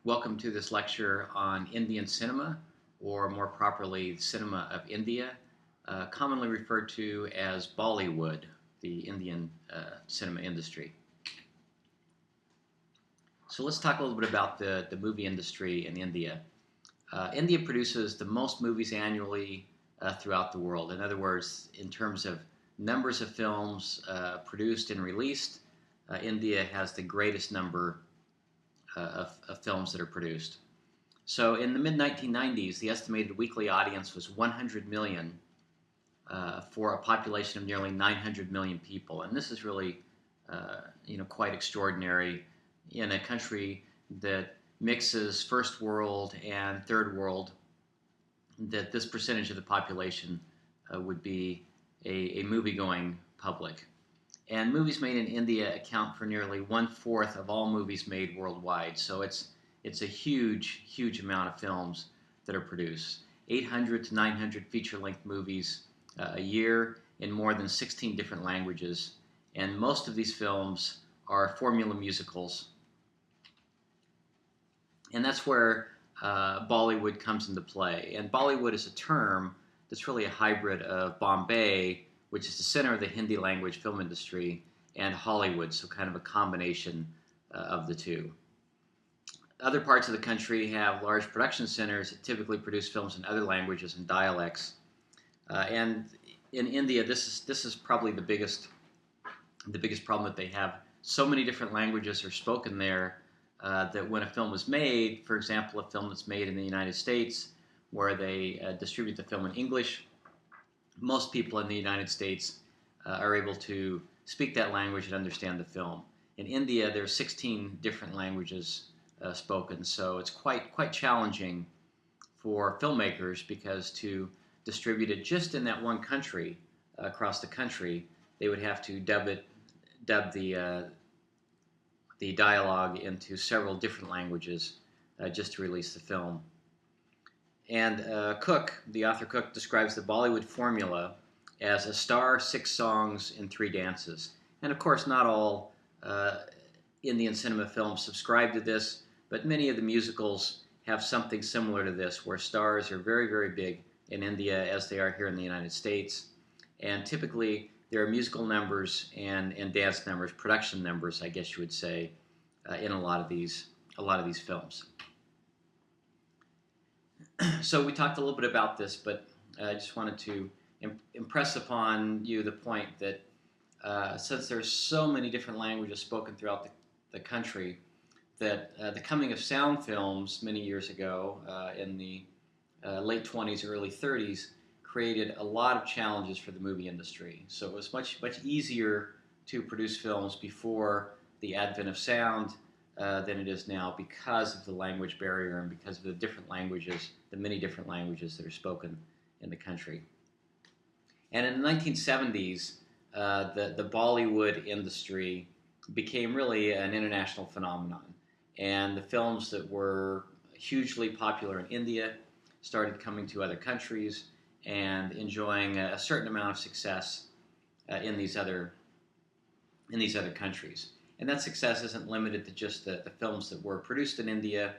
Welcome to this lecture on Indian cinema, or more properly, cinema of India, commonly referred to as Bollywood, the Indian cinema industry. So let's talk a little bit about the movie industry in India. India produces the most movies annually throughout the world. In other words, in terms of numbers of films produced and released, India has the greatest number of films that are produced. So in the mid 1990s, the estimated weekly audience was 100 million for a population of nearly 900 million people, and this is really, quite extraordinary in a country that mixes first world and third world. That this percentage of the population would be a movie-going public. And movies made in India account for nearly one-fourth of all movies made worldwide. So it's a huge, huge amount of films that are produced. 800 to 900 feature-length movies a year in more than 16 different languages. And most of these films are formula musicals. And that's where Bollywood comes into play. And Bollywood is a term that's really a hybrid of Bombay, which is the center of the Hindi language film industry, and Hollywood, so kind of a combination of the two. Other parts of the country have large production centers that typically produce films in other languages and dialects. And in India, this is probably the biggest problem that they have. So many different languages are spoken there that when a film is made, for example, a film that's made in the United States, where they distribute the film in English, most people in the United States are able to speak that language and understand the film. In India, there are 16 different languages spoken, so it's quite challenging for filmmakers, because to distribute it just in that one country, across the country, they would have to dub the dialogue into several different languages just to release the film. And Cook, the author Cook, describes the Bollywood formula as a star, 6 songs, and 3 dances. And of course, not all Indian cinema films subscribe to this, but many of the musicals have something similar to this, where stars are very, very big in India as they are here in the United States. And typically, there are musical numbers and dance numbers, production numbers, I guess you would say, in a lot of these films. So we talked a little bit about this, but I just wanted to impress upon you the point that since there's so many different languages spoken throughout the country, that the coming of sound films many years ago in the late 20s, early 30s, created a lot of challenges for the movie industry. So it was much easier to produce films before the advent of sound than it is now, because of the language barrier and because of the many different languages that are spoken in the country. And in the 1970s, the Bollywood industry became really an international phenomenon. And the films that were hugely popular in India started coming to other countries and enjoying a certain amount of success in these other countries. And that success isn't limited to just the films that were produced in India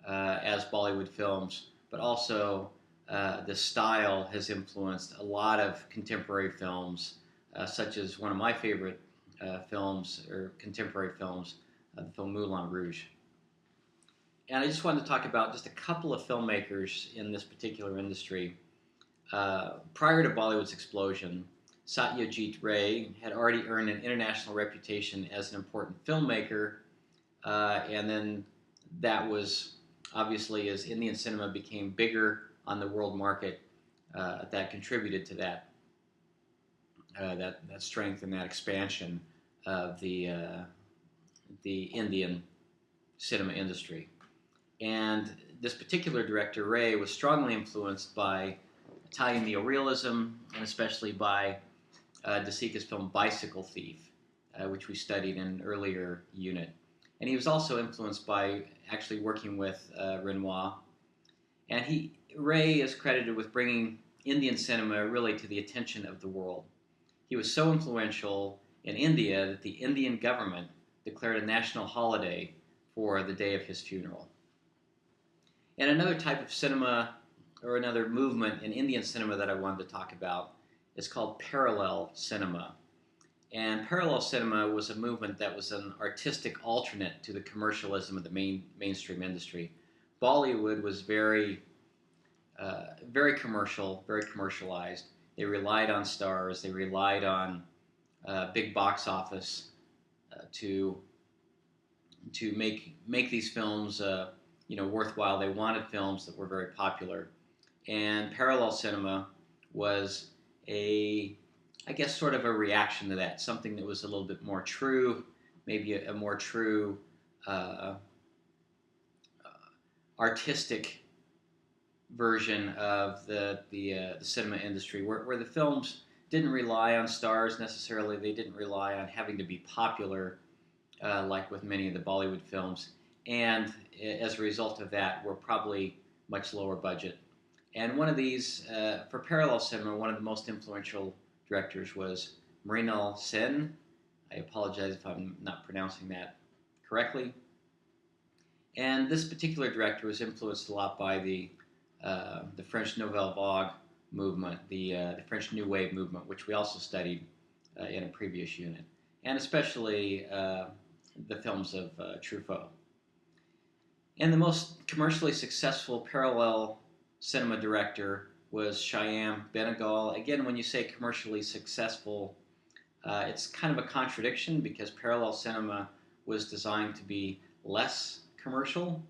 as Bollywood films, but also the style has influenced a lot of contemporary films, such as one of my favorite films, or contemporary films, the film Moulin Rouge. And I just wanted to talk about just a couple of filmmakers in this particular industry. Prior to Bollywood's explosion, Satyajit Ray had already earned an international reputation as an important filmmaker, and then that was obviously, as Indian cinema became bigger on the world market, that contributed to that strength and that expansion of the Indian cinema industry. And this particular director, Ray, was strongly influenced by Italian neorealism, and especially by De Sica's film Bicycle Thief, which we studied in an earlier unit. And he was also influenced by actually working with Renoir. And Ray is credited with bringing Indian cinema really to the attention of the world. He was so influential in India that the Indian government declared a national holiday for the day of his funeral. And another type of cinema, or another movement in Indian cinema that I wanted to talk about, is called parallel cinema. And parallel cinema was a movement that was an artistic alternate to the commercialism of the mainstream industry. Bollywood was very commercial, very commercialized. They relied on stars. They relied on big box office to make these films worthwhile. They wanted films that were very popular, and parallel cinema was I guess sort of a reaction to that, something that was a little bit more true, maybe a more true artistic version of the cinema industry, where the films didn't rely on stars necessarily. They didn't rely on having to be popular, like with many of the Bollywood films. And as a result of that, were probably much lower budget. And one of these, for parallel cinema, one of the most influential directors was Mrinal Sen. I apologize if I'm not pronouncing that correctly. And this particular director was influenced a lot by the French Nouvelle Vague movement, the French New Wave movement, which we also studied in a previous unit, and especially the films of Truffaut. And the most commercially successful parallel cinema director was Shyam Benegal. Again, when you say commercially successful, it's kind of a contradiction because parallel cinema was designed to be less commercial,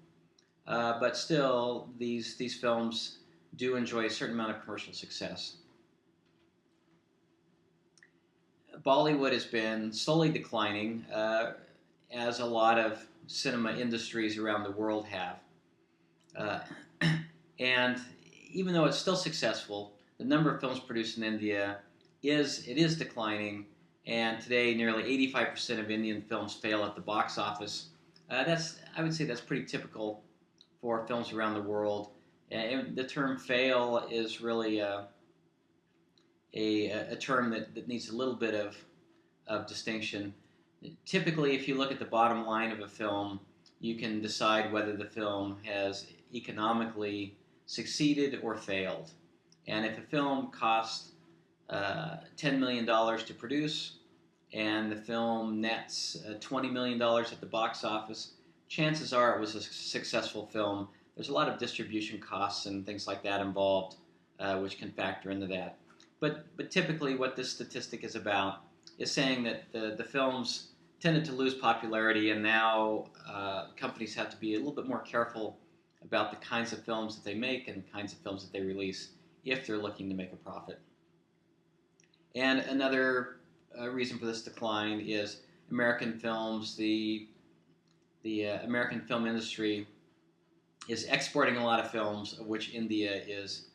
but still, these films do enjoy a certain amount of commercial success. Bollywood has been slowly declining, as a lot of cinema industries around the world have. And even though it's still successful, the number of films produced in India is declining, and today nearly 85% of Indian films fail at the box office. I would say that's pretty typical for films around the world. And the term fail is really a term that needs a little bit of distinction. Typically, if you look at the bottom line of a film, you can decide whether the film has economically succeeded or failed. And if a film cost $10 million to produce and the film nets $20 million at the box office, chances are it was a successful film. There's a lot of distribution costs and things like that involved, which can factor into that. But typically what this statistic is about is saying that the films tended to lose popularity, and now companies have to be a little bit more careful about the kinds of films that they make and the kinds of films that they release if they're looking to make a profit. And another reason for this decline is American films. The American film industry is exporting a lot of films, of which India is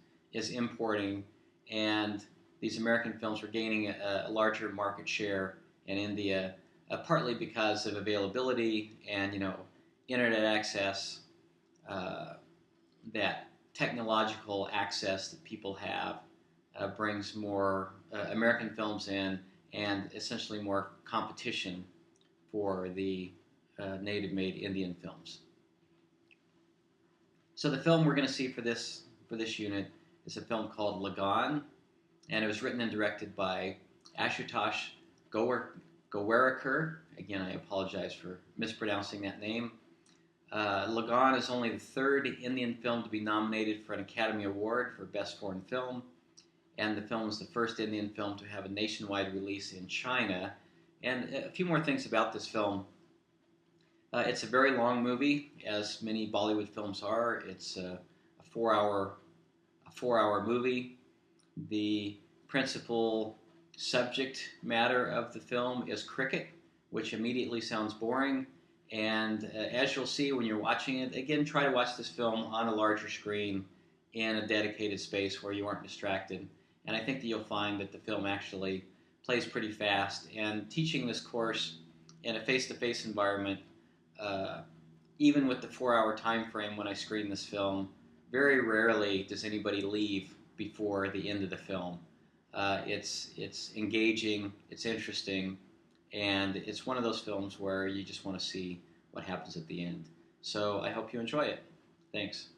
importing, and these American films are gaining a larger market share in India, partly because of availability and internet access, that technological access that people have brings more American films in, and essentially more competition for the native-made Indian films. So the film we're going to see for this unit is a film called Lagan, and it was written and directed by Ashutosh Gowarikar. Again, I apologize for mispronouncing that name. Lagan is only the third Indian film to be nominated for an Academy Award for Best Foreign Film, and the film is the first Indian film to have a nationwide release in China. And a few more things about this film. It's a very long movie, as many Bollywood films are. It's a 4-hour movie. The principal subject matter of the film is cricket, which immediately sounds boring. And as you'll see when you're watching it, again, try to watch this film on a larger screen in a dedicated space where you aren't distracted. And I think that you'll find that the film actually plays pretty fast. And teaching this course in a face-to-face environment, even with the 4-hour time frame when I screen this film, very rarely does anybody leave before the end of the film. It's engaging, it's interesting, and it's one of those films where you just want to see what happens at the end. So I hope you enjoy it. Thanks.